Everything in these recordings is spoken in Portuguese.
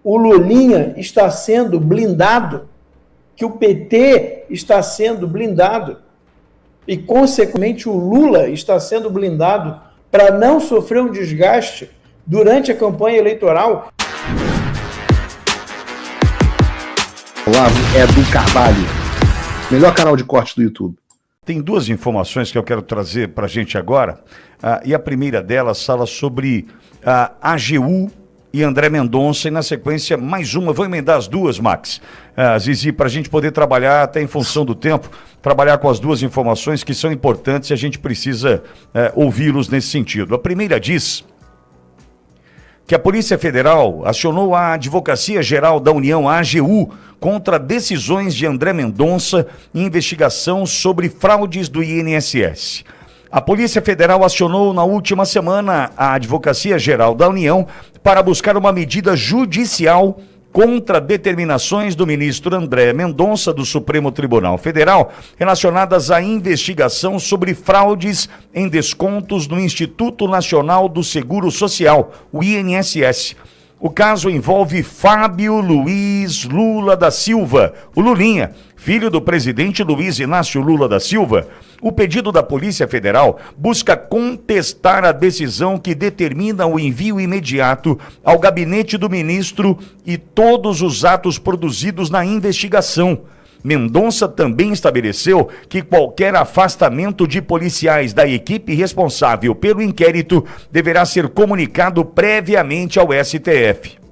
o Lulinha está sendo blindado, que o PT está sendo blindado e, consequentemente, o Lula está sendo blindado para não sofrer um desgaste durante a campanha eleitoral. Olavo Edu Carvalho, melhor canal de corte do YouTube. Tem duas informações que eu quero trazer para a gente agora, e a primeira delas fala sobre a AGU e André Mendonça, e na sequência mais uma, vou emendar as duas, Max, Zizi, para a gente poder trabalhar até em função do tempo, trabalhar com as duas informações que são importantes e a gente precisa ouvi-los nesse sentido. A primeira diz que a Polícia Federal acionou a Advocacia Geral da União, a AGU, contra decisões de André Mendonça em investigação sobre fraudes do INSS. A Polícia Federal acionou na última semana a Advocacia Geral da União para buscar uma medida judicial contra determinações do ministro André Mendonça do Supremo Tribunal Federal relacionadas à investigação sobre fraudes em descontos no Instituto Nacional do Seguro Social, o INSS. O caso envolve Fábio Luiz Lula da Silva, o Lulinha, filho do presidente Luiz Inácio Lula da Silva. O pedido da Polícia Federal busca contestar a decisão que determina o envio imediato ao gabinete do ministro e todos os atos produzidos na investigação. Mendonça também estabeleceu que qualquer afastamento de policiais da equipe responsável pelo inquérito deverá ser comunicado previamente ao STF.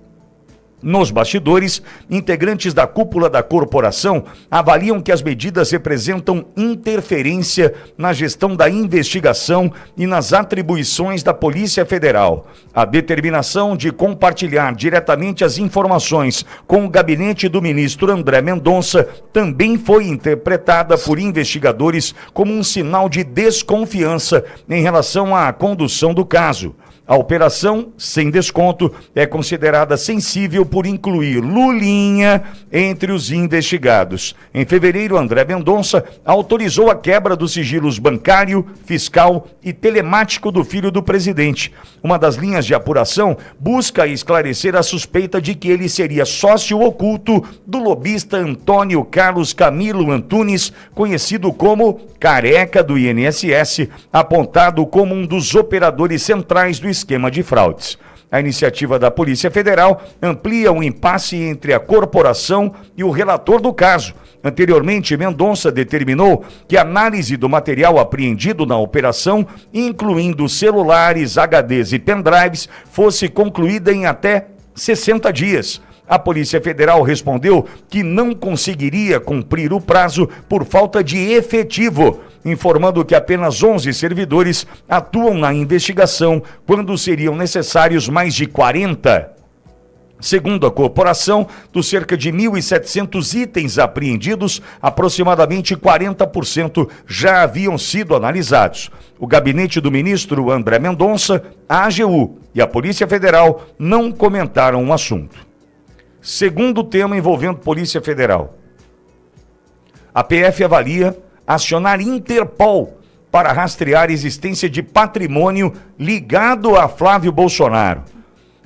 Nos bastidores, integrantes da cúpula da corporação avaliam que as medidas representam interferência na gestão da investigação e nas atribuições da Polícia Federal. A determinação de compartilhar diretamente as informações com o gabinete do ministro André Mendonça também foi interpretada por investigadores como um sinal de desconfiança em relação à condução do caso. A operação, sem desconto, é considerada sensível por incluir Lulinha entre os investigados. Em fevereiro, André Mendonça autorizou a quebra dos sigilos bancário, fiscal e telemático do filho do presidente. Uma das linhas de apuração busca esclarecer a suspeita de que ele seria sócio oculto do lobista Antônio Carlos Camilo Antunes, conhecido como Careca do INSS, apontado como um dos operadores centrais do esquema de fraudes. A iniciativa da Polícia Federal amplia o impasse entre a corporação e o relator do caso. Anteriormente, Mendonça determinou que a análise do material apreendido na operação, incluindo celulares, HDs e pendrives, fosse concluída em até 60 dias. A Polícia Federal respondeu que não conseguiria cumprir o prazo por falta de efetivo, informando que apenas 11 servidores atuam na investigação, quando seriam necessários mais de 40. Segundo a corporação, dos cerca de 1.700 itens apreendidos, aproximadamente 40% já haviam sido analisados. O gabinete do ministro André Mendonça, a AGU e a Polícia Federal não comentaram o assunto. Segundo tema envolvendo Polícia Federal. A PF avalia acionar Interpol para rastrear a existência de patrimônio ligado a Flávio Bolsonaro.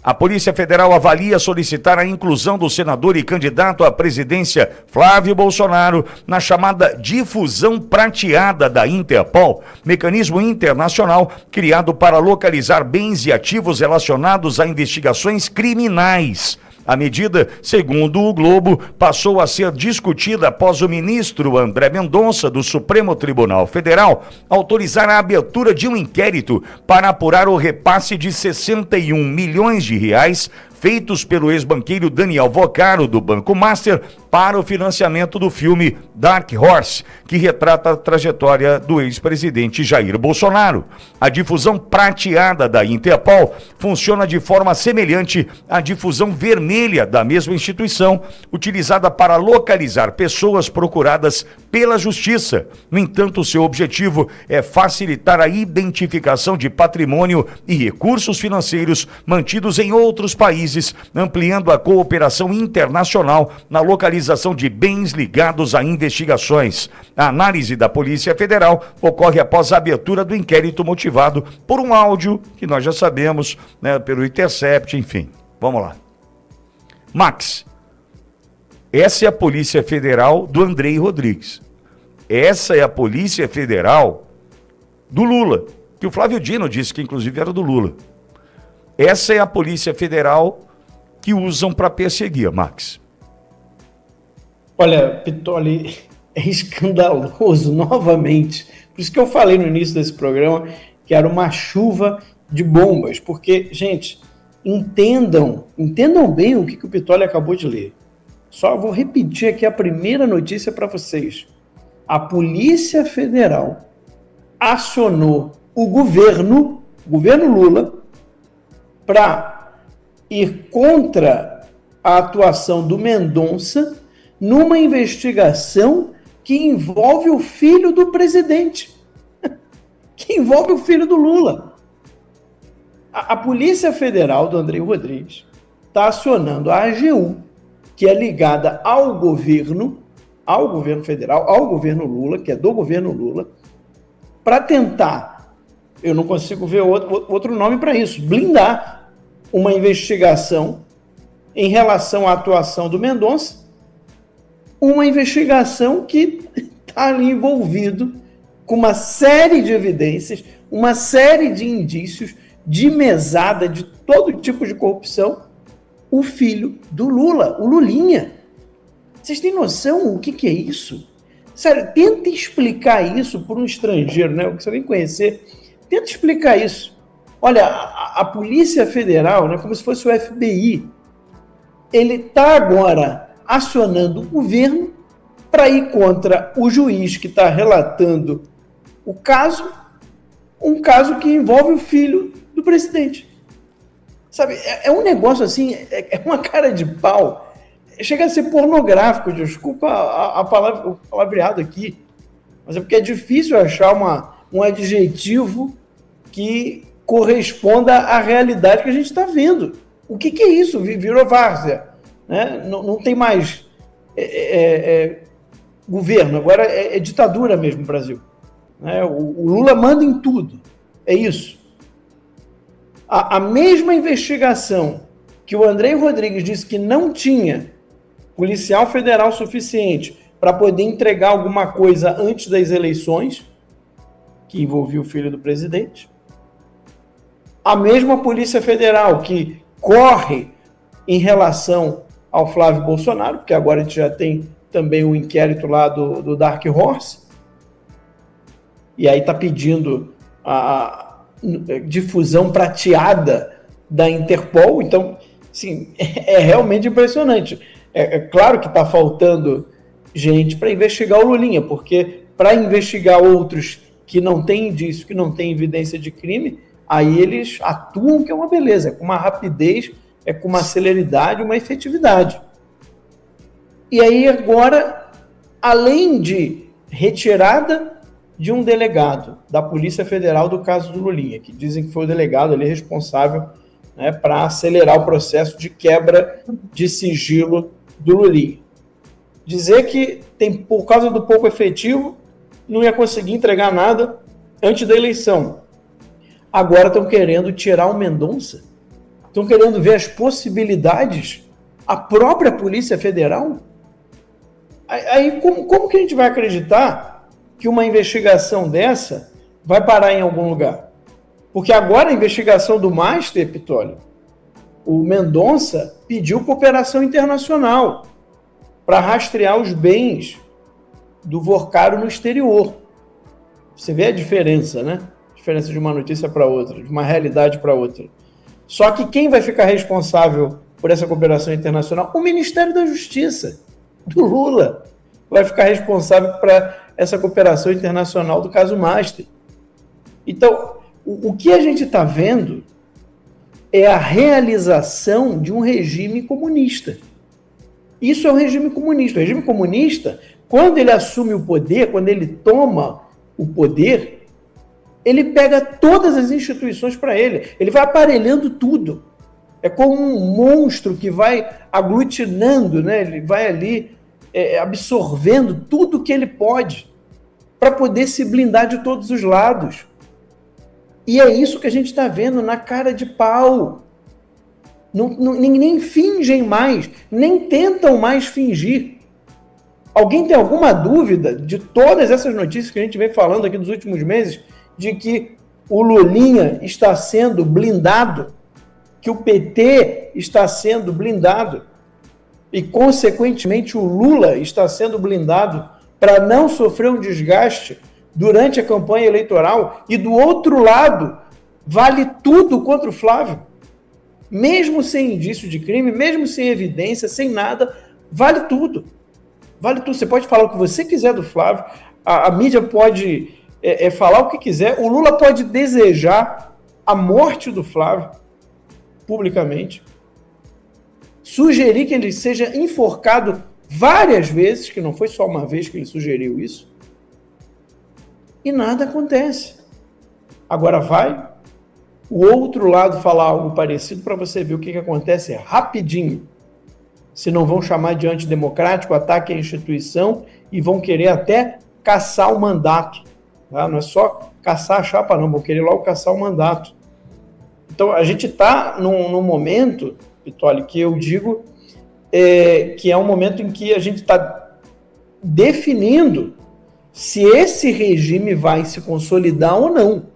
A Polícia Federal avalia solicitar a inclusão do senador e candidato à presidência Flávio Bolsonaro na chamada difusão prateada da Interpol, mecanismo internacional criado para localizar bens e ativos relacionados a investigações criminais. A medida, segundo o Globo, passou a ser discutida após o ministro André Mendonça, do Supremo Tribunal Federal, autorizar a abertura de um inquérito para apurar o repasse de 61 milhões de reais feitos pelo ex-banqueiro Daniel Vocaro, do Banco Master, para o financiamento do filme Dark Horse, que retrata a trajetória do ex-presidente Jair Bolsonaro. A difusão prateada da Interpol funciona de forma semelhante à difusão vermelha da mesma instituição, utilizada para localizar pessoas procuradas pela Justiça. No entanto, seu objetivo é facilitar a identificação de patrimônio e recursos financeiros mantidos em outros países, ampliando a cooperação internacional na localização de bens ligados a investigações. A análise da Polícia Federal ocorre após a abertura do inquérito motivado por um áudio que nós já sabemos, pelo Intercept, enfim. Vamos lá. Max, essa é a Polícia Federal do Andrei Rodrigues. Essa é a Polícia Federal do Lula, que o Flávio Dino disse que inclusive era do Lula. Essa é a Polícia Federal que usam para perseguir, Max. Olha, Pittoli, é escandaloso novamente. Por isso que eu falei no início desse programa que era uma chuva de bombas, porque, gente, entendam bem o que o Pittoli acabou de ler. Só vou repetir aqui a primeira notícia para vocês. A Polícia Federal acionou o governo Lula, para ir contra a atuação do Mendonça numa investigação que envolve o filho do presidente, que envolve o filho do Lula. A Polícia Federal do Andrei Rodrigues está acionando a AGU, que é ligada ao governo federal, ao governo Lula, que é do governo Lula, para tentar, eu não consigo ver outro nome para isso, blindar uma investigação em relação à atuação do Mendonça, uma investigação que está ali envolvido com uma série de evidências, uma série de indícios de mesada de todo tipo de corrupção, o filho do Lula, o Lulinha. Vocês têm noção o que é isso? Sério, tenta explicar isso para um estrangeiro, né? O que você vem conhecer, tenta explicar isso. Olha, a Polícia Federal, né, como se fosse o FBI, ele está agora acionando o governo para ir contra o juiz que está relatando o caso, um caso que envolve o filho do presidente. Sabe, é um negócio assim, é uma cara de pau. Chega a ser pornográfico, desculpa o palavreado aqui, mas é porque é difícil achar um adjetivo que corresponda à realidade que a gente está vendo. O que é isso? Virou várzea. Né? Não tem mais governo, agora é ditadura mesmo no Brasil. Né? O Lula manda em tudo. É isso. A mesma investigação que o Andrei Rodrigues disse que não tinha policial federal suficiente para poder entregar alguma coisa antes das eleições, que envolvia o filho do presidente, a mesma Polícia Federal que corre em relação ao Flávio Bolsonaro, porque agora a gente já tem também o inquérito lá do Dark Horse, e aí está pedindo a difusão prateada da Interpol. Então, sim, é realmente impressionante. É claro que está faltando gente para investigar o Lulinha, porque para investigar outros que não têm indício, que não têm evidência de crime, aí eles atuam, que é uma beleza, com uma rapidez, com uma celeridade, uma efetividade. E aí agora, além de retirada de um delegado da Polícia Federal do caso do Lulinha, que dizem que foi o delegado ali responsável, né, para acelerar o processo de quebra de sigilo do Lulinha. Dizer que por causa do pouco efetivo, não ia conseguir entregar nada antes da eleição. Agora estão querendo tirar o Mendonça? Estão querendo ver as possibilidades? A própria Polícia Federal? Aí como que a gente vai acreditar que uma investigação dessa vai parar em algum lugar? Porque agora a investigação do Master, Pittoli, o Mendonça pediu cooperação internacional para rastrear os bens do Vorcaro no exterior. Você vê a diferença, né? A diferença de uma notícia para outra, de uma realidade para outra. Só que quem vai ficar responsável por essa cooperação internacional? O Ministério da Justiça, do Lula, vai ficar responsável por essa cooperação internacional do caso Master. Então, o que a gente está vendo é a realização de um regime comunista. Isso é um regime comunista. O regime comunista, quando ele assume o poder, quando ele toma o poder, ele pega todas as instituições para ele. Ele vai aparelhando tudo. É como um monstro que vai aglutinando, né? Ele vai ali absorvendo tudo que ele pode para poder se blindar de todos os lados. E é isso que a gente está vendo na cara de pau. nem fingem mais, nem tentam mais fingir. Alguém tem alguma dúvida de todas essas notícias que a gente vem falando aqui nos últimos meses, de que o Lulinha está sendo blindado, que o PT está sendo blindado e, consequentemente, o Lula está sendo blindado para não sofrer um desgaste durante a campanha eleitoral, e do outro lado, vale tudo contra o Flávio. Mesmo sem indício de crime, mesmo sem evidência, sem nada, vale tudo. Vale tudo. Você pode falar o que você quiser do Flávio, a mídia pode falar o que quiser, o Lula pode desejar a morte do Flávio publicamente, sugerir que ele seja enforcado várias vezes, que não foi só uma vez que ele sugeriu isso, e nada acontece. Agora vai o outro lado falar algo parecido para você ver o que acontece rapidinho. Se não vão chamar de antidemocrático, ataque à instituição e vão querer até caçar o mandato. Tá? Não é só caçar a chapa, não, vão querer logo caçar o mandato. Então, a gente está num momento, Pitoli, que eu digo que é um momento em que a gente está definindo se esse regime vai se consolidar ou não.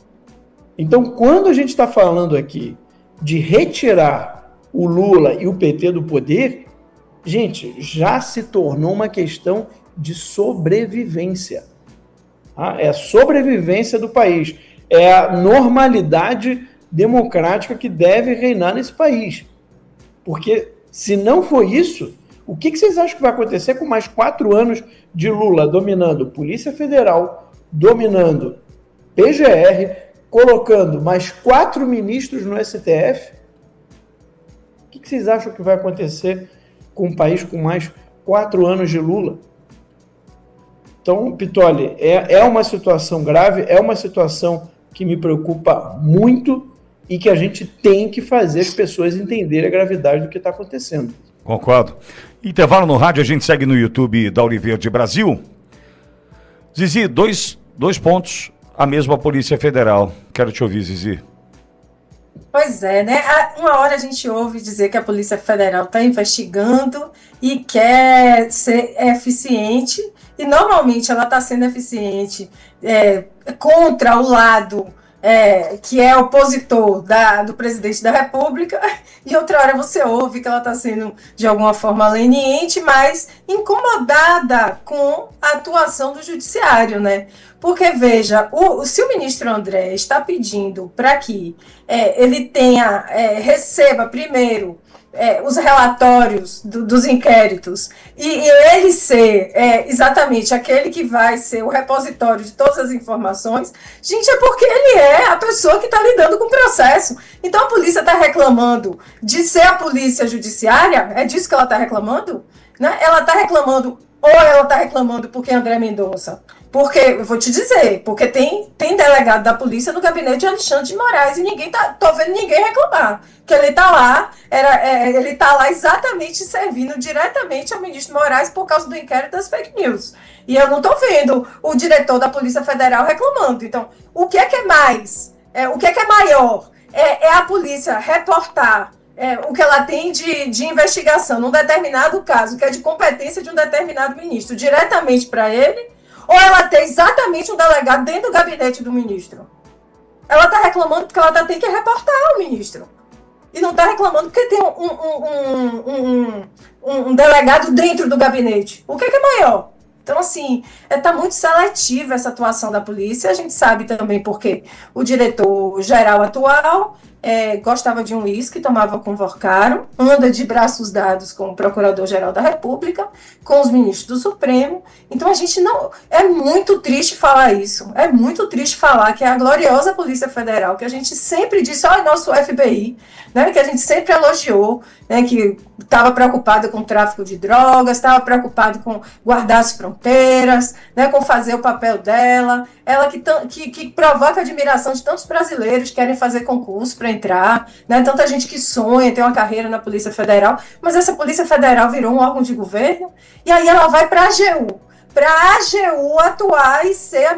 Então, quando a gente está falando aqui de retirar o Lula e o PT do poder, gente, já se tornou uma questão de sobrevivência. É a sobrevivência do país. É a normalidade democrática que deve reinar nesse país. Porque, se não for isso, o que vocês acham que vai acontecer com mais 4 anos de Lula dominando Polícia Federal, dominando PGR, colocando mais 4 ministros no STF? O que vocês acham que vai acontecer com um país com mais 4 anos de Lula? Então, Pitoli, é uma situação grave, é uma situação que me preocupa muito e que a gente tem que fazer as pessoas entenderem a gravidade do que está acontecendo. Concordo. Intervalo no rádio, a gente segue no YouTube da Auriverde Brasil. Zizi, dois pontos, a mesma Polícia Federal. Quero te ouvir, Zizi. Pois é, né? Uma hora a gente ouve dizer que a Polícia Federal está investigando e quer ser eficiente, e normalmente ela está sendo eficiente contra o lado que é opositor do presidente da República, e outra hora você ouve que ela está sendo de alguma forma leniente, mas incomodada com a atuação do judiciário, né? Porque, veja, se o ministro André está pedindo para que ele receba primeiro os relatórios dos inquéritos e ele ser exatamente aquele que vai ser o repositório de todas as informações, gente, é porque ele é a pessoa que está lidando com o processo. Então a polícia está reclamando de ser a polícia judiciária? É disso que ela está reclamando? Né? Ela está reclamando, ou ela está reclamando porque André Mendonça? Porque, eu vou te dizer, porque tem delegado da polícia no gabinete de Alexandre de Moraes e tô vendo ninguém reclamar. Que ele tá lá, ele tá lá exatamente servindo diretamente ao ministro Moraes por causa do inquérito das fake news. E eu não tô vendo o diretor da Polícia Federal reclamando. Então, o que é mais? O que é maior? É a polícia reportar o que ela tem de investigação num determinado caso, que é de competência de um determinado ministro, diretamente para ele, ou ela tem exatamente um delegado dentro do gabinete do ministro? Ela está reclamando porque ela tem que reportar ao ministro. E não está reclamando porque tem um delegado dentro do gabinete. O que é maior? Então, assim, está muito seletiva essa atuação da polícia. A gente sabe também porque o diretor-geral atual gostava de um uísque, tomava com Vorcaro, anda de braços dados com o Procurador-Geral da República, com os ministros do Supremo. Então a gente não... É muito triste falar isso. É muito triste falar que é a gloriosa Polícia Federal, que a gente sempre disse, nosso FBI, né, que a gente sempre elogiou, né, que estava preocupada com o tráfico de drogas, estava preocupada com guardar as fronteiras, né, com fazer o papel dela, ela que provoca a admiração de tantos brasileiros que querem fazer concurso para entrar, né, tanta gente que sonha ter uma carreira na Polícia Federal, mas essa Polícia Federal virou um órgão de governo, e aí ela vai para a AGU atuar e ser a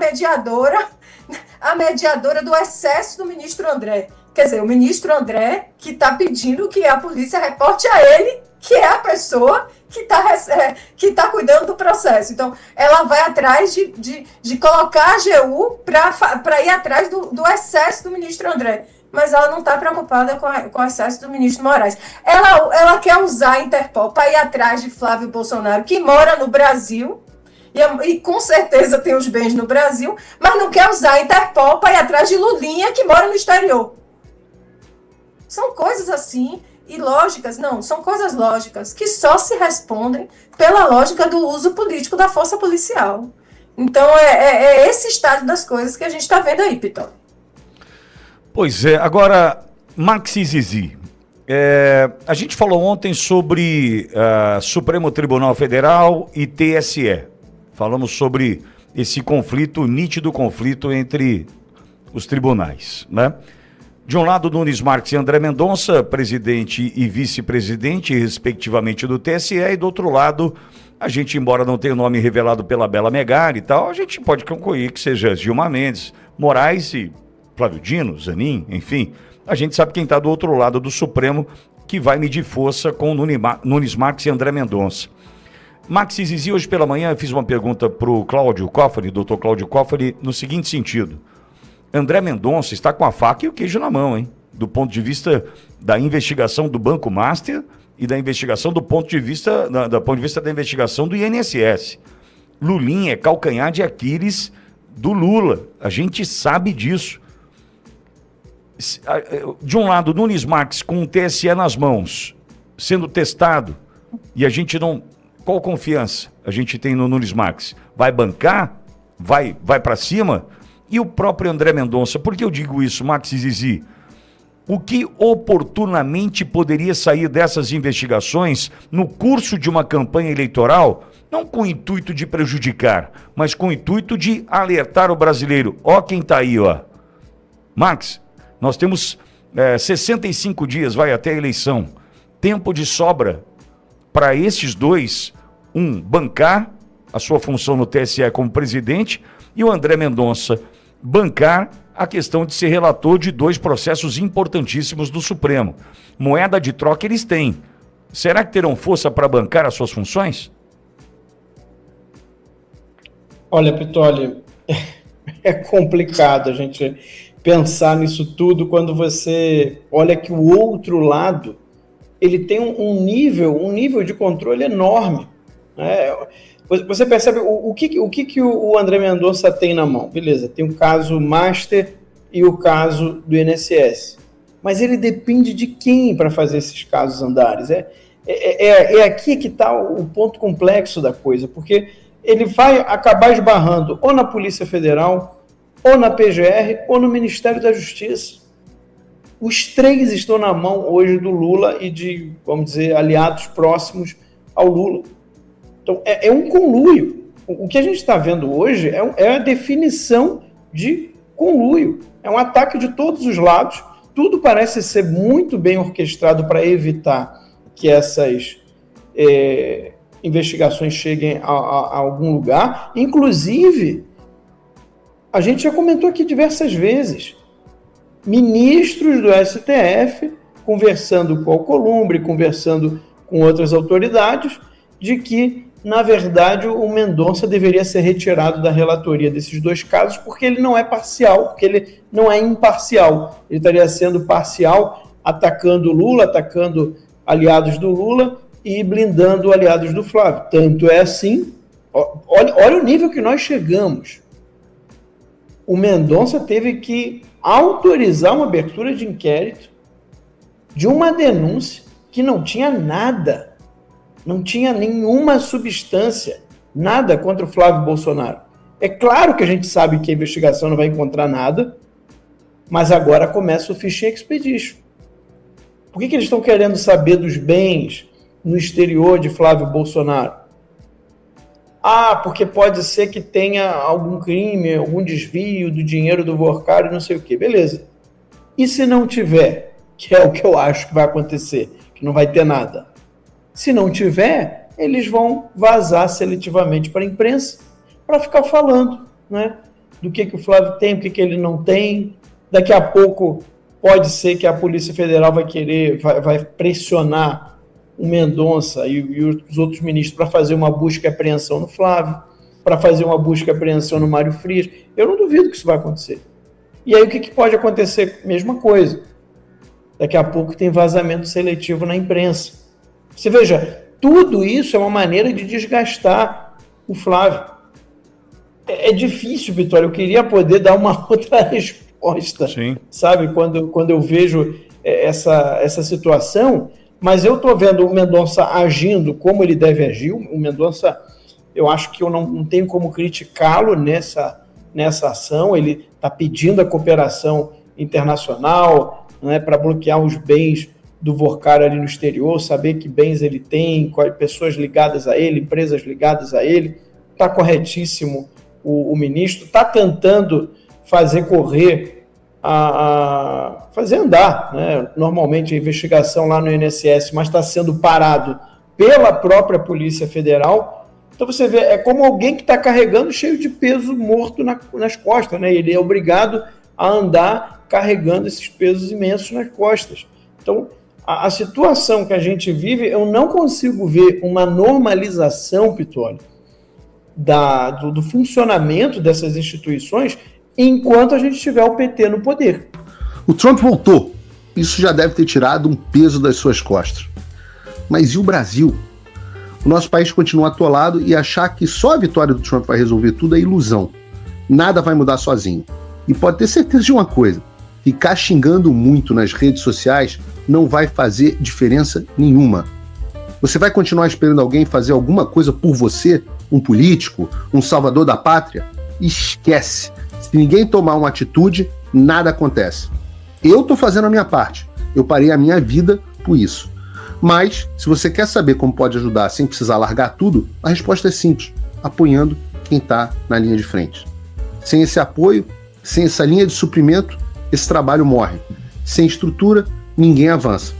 mediadora do excesso do ministro André. Quer dizer, o ministro André, que está pedindo que a polícia reporte a ele, que é a pessoa que tá cuidando do processo. Então, ela vai atrás de colocar a AGU para ir atrás do excesso do ministro André. Mas ela não está preocupada com o excesso do ministro Moraes. Ela quer usar a Interpol para ir atrás de Flávio Bolsonaro, que mora no Brasil, e com certeza tem os bens no Brasil, mas não quer usar a Interpol para ir atrás de Lulinha, que mora no exterior. São coisas assim, ilógicas, não, são coisas lógicas, que só se respondem pela lógica do uso político da força policial. Então, é esse estado das coisas que a gente está vendo aí, Pitol. Pois é, agora, Max e Zizi, a gente falou ontem sobre Supremo Tribunal Federal e TSE. Falamos sobre esse conflito, nítido conflito entre os tribunais, né? De um lado, Nunes Marques e André Mendonça, presidente e vice-presidente, respectivamente, do TSE, e do outro lado, a gente, embora não tenha o nome revelado pela Bela Megali e tal, a gente pode concluir que seja Gilmar Mendes, Moraes e Flávio Dino, Zanin, enfim. A gente sabe quem está do outro lado do Supremo, que vai medir força com Nunes Marques e André Mendonça. Max e Zizi, hoje pela manhã, eu fiz uma pergunta para o Cláudio Coffari, doutor Cláudio Coffari, no seguinte sentido. André Mendonça está com a faca e o queijo na mão, hein? Do ponto de vista da investigação do Banco Master e da investigação do ponto de vista da investigação do INSS. Lulinha é calcanhar de Aquiles do Lula. A gente sabe disso. De um lado, Nunes Marques com o TSE nas mãos, sendo testado, e a gente não... Qual confiança a gente tem no Nunes Marques? Vai bancar? Vai para cima? E o próprio André Mendonça, por que eu digo isso, Max e Zizi? O que oportunamente poderia sair dessas investigações no curso de uma campanha eleitoral, não com o intuito de prejudicar, mas com o intuito de alertar o brasileiro. Ó quem tá aí, ó. Max, nós temos 65 dias, vai até a eleição. Tempo de sobra para esses dois, bancar a sua função no TSE como presidente e o André Mendonça bancar a questão de ser relator de 2 processos importantíssimos do Supremo. Moeda de troca eles têm. Será que terão força para bancar as suas funções? Olha, Pitoli, é complicado a gente pensar nisso tudo quando você olha que o outro lado ele tem um nível de controle enorme. Né? Você percebe o que o André Mendonça tem na mão? Beleza, tem o caso Master e o caso do INSS. Mas ele depende de quem para fazer esses casos andares? É aqui que está o ponto complexo da coisa, porque ele vai acabar esbarrando ou na Polícia Federal, ou na PGR, ou no Ministério da Justiça. Os 3 estão na mão hoje do Lula e de, vamos dizer, aliados próximos ao Lula. Então, é um conluio. O que a gente está vendo hoje é a definição de conluio. É um ataque de todos os lados. Tudo parece ser muito bem orquestrado para evitar que essas investigações cheguem a algum lugar. Inclusive, a gente já comentou aqui diversas vezes, ministros do STF conversando com o Alcolumbre, conversando com outras autoridades, de que, na verdade, o Mendonça deveria ser retirado da relatoria desses 2 casos, porque ele não é parcial, porque ele não é imparcial. Ele estaria sendo parcial, atacando o Lula, atacando aliados do Lula e blindando aliados do Flávio. Tanto é assim, olha o nível que nós chegamos. O Mendonça teve que autorizar uma abertura de inquérito de uma denúncia que não tinha nada, não tinha nenhuma substância, nada contra o Flávio Bolsonaro. É claro que a gente sabe que a investigação não vai encontrar nada, mas agora começa o Fishing Expedition. Por que eles estão querendo saber dos bens no exterior de Flávio Bolsonaro? Porque pode ser que tenha algum crime, algum desvio do dinheiro do Vorcari, não sei o quê. Beleza. E se não tiver, que é o que eu acho que vai acontecer, que não vai ter nada. Se não tiver, eles vão vazar seletivamente para a imprensa para ficar falando, né, do que o Flávio tem, o que ele não tem. Daqui a pouco pode ser que a Polícia Federal vai pressionar o Mendonça e os outros ministros para fazer uma busca e apreensão no Flávio, para fazer uma busca e apreensão no Mário Frias. Eu não duvido que isso vai acontecer. E aí o que pode acontecer? Mesma coisa. Daqui a pouco tem vazamento seletivo na imprensa. Você veja, tudo isso é uma maneira de desgastar o Flávio. É difícil, Vitória, eu queria poder dar uma outra resposta, Sim. sabe, quando eu vejo essa situação, mas eu estou vendo o Mendonça agindo como ele deve agir. O Mendonça, eu acho que eu não tenho como criticá-lo nessa ação. Ele está pedindo a cooperação internacional, né, para bloquear os bens do Vorcar ali no exterior, saber que bens ele tem, quais pessoas ligadas a ele, empresas ligadas a ele. Está corretíssimo o ministro, está tentando fazer correr, fazer andar, né, normalmente a investigação lá no INSS, mas está sendo parado pela própria Polícia Federal. Então você vê, é como alguém que está carregando cheio de peso morto nas costas, né? Ele é obrigado a andar carregando esses pesos imensos nas costas. Então, a situação que a gente vive, eu não consigo ver uma normalização, Pittoli, do funcionamento dessas instituições enquanto a gente tiver o PT no poder. O Trump voltou. Isso já deve ter tirado um peso das suas costas. Mas e o Brasil? O nosso país continua atolado e achar que só a vitória do Trump vai resolver tudo é ilusão. Nada vai mudar sozinho. E pode ter certeza de uma coisa: ficar xingando muito nas redes sociais não vai fazer diferença nenhuma. Você vai continuar esperando alguém fazer alguma coisa por você? Um político? Um salvador da pátria? Esquece. Se ninguém tomar uma atitude, nada acontece. Eu tô fazendo a minha parte. Eu parei a minha vida por isso. Mas, se você quer saber como pode ajudar sem precisar largar tudo, a resposta é simples: apoiando quem está na linha de frente. Sem esse apoio, sem essa linha de suprimento, esse trabalho morre. Sem estrutura, ninguém avança.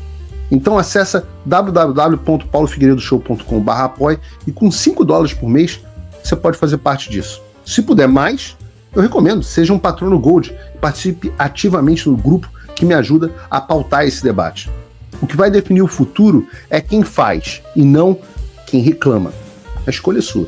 Então acessa www.paulofigueiredoshow.com/apoie e com $5 por mês você pode fazer parte disso. Se puder mais, eu recomendo, seja um patrono Gold e participe ativamente no grupo que me ajuda a pautar esse debate. O que vai definir o futuro é quem faz e não quem reclama. A escolha é sua.